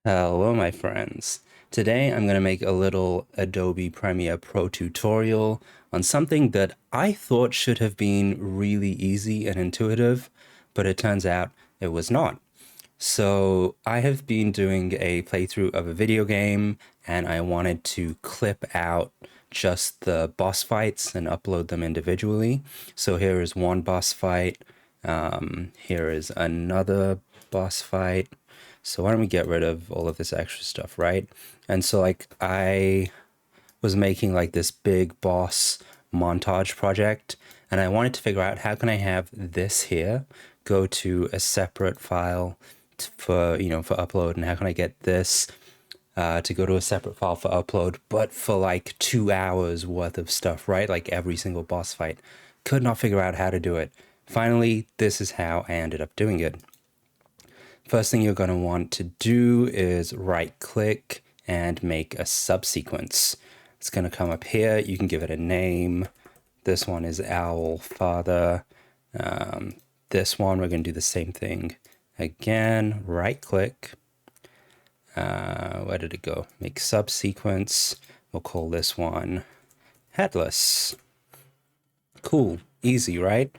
Hello, my friends. Today I'm going to make a little Adobe Premiere Pro tutorial on something that I thought should have been really easy and intuitive, but it turns out it was not. So I have been doing a playthrough of a video game and I wanted to clip out just the boss fights and upload them individually. So here is one boss fight. Here is another boss fight. So why don't we get rid of all of this extra stuff, right? And so like I was making like this big boss montage project and I wanted to figure out how can I have this here go to a separate file for upload, and how can I get this to go to a separate file for upload, but for like 2 hours worth of stuff, right? Like every single boss fight. Could not figure out how to do it. Finally, this is how I ended up doing it. First thing you're going to want to do is right click and make a subsequence. It's going to come up here. You can give it a name. This one is Owl Father. This one, we're going to do the same thing again. Right click. Where did it go? Make subsequence. We'll call this one Headless. Cool. Easy, right?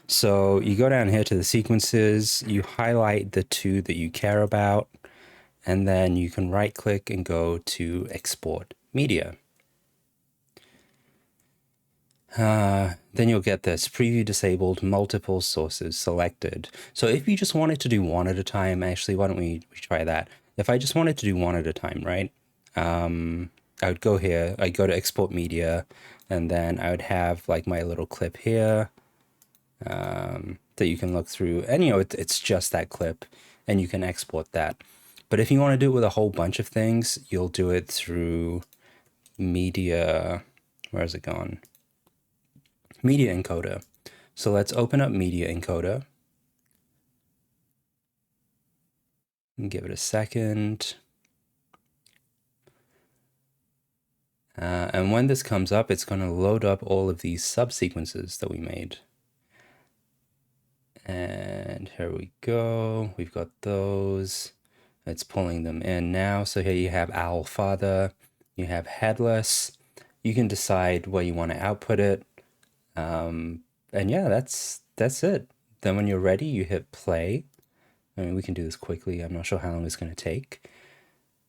So you go down here to the sequences, you highlight the two that you care about, and then you can right click and go to export media. Then you'll get this preview disabled, multiple sources selected. So if you just wanted to do one at a time, actually, why don't we try that? If I just wanted to do one at a time, right? I would go here, I'd go to export media, and then I would have like my little clip here that you can look through. And it's just that clip and you can export that. But if you want to do it with a whole bunch of things, you'll do it through media. Where is it gone? Media encoder. So let's open up media encoder and give it a second. And when this comes up, it's going to load up all of these subsequences that we made. And here we go. We've got those. It's pulling them in now. So here you have Owl Father, you have Headless. You can decide where you want to output it. And yeah, that's it. Then when you're ready, you hit play. I mean, we can do this quickly. I'm not sure how long it's going to take.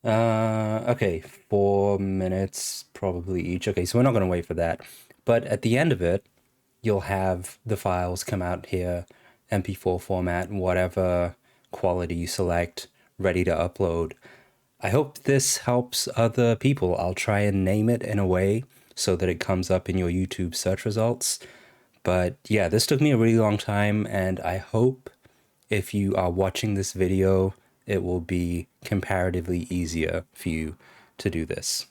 Okay, 4 minutes probably each. Okay, so we're not going to wait for that. But at the end of it, you'll have the files come out here, MP4 format, whatever quality you select, ready to upload. I hope this helps other people. I'll try and name it in a way so that it comes up in your YouTube search results. But yeah, this took me a really long time, and I hope if you are watching this video, it will be comparatively easier for you to do this.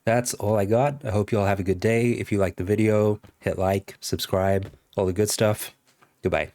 That's all I got. I hope you all have a good day. If you like the video, hit like, subscribe, all the good stuff. Goodbye.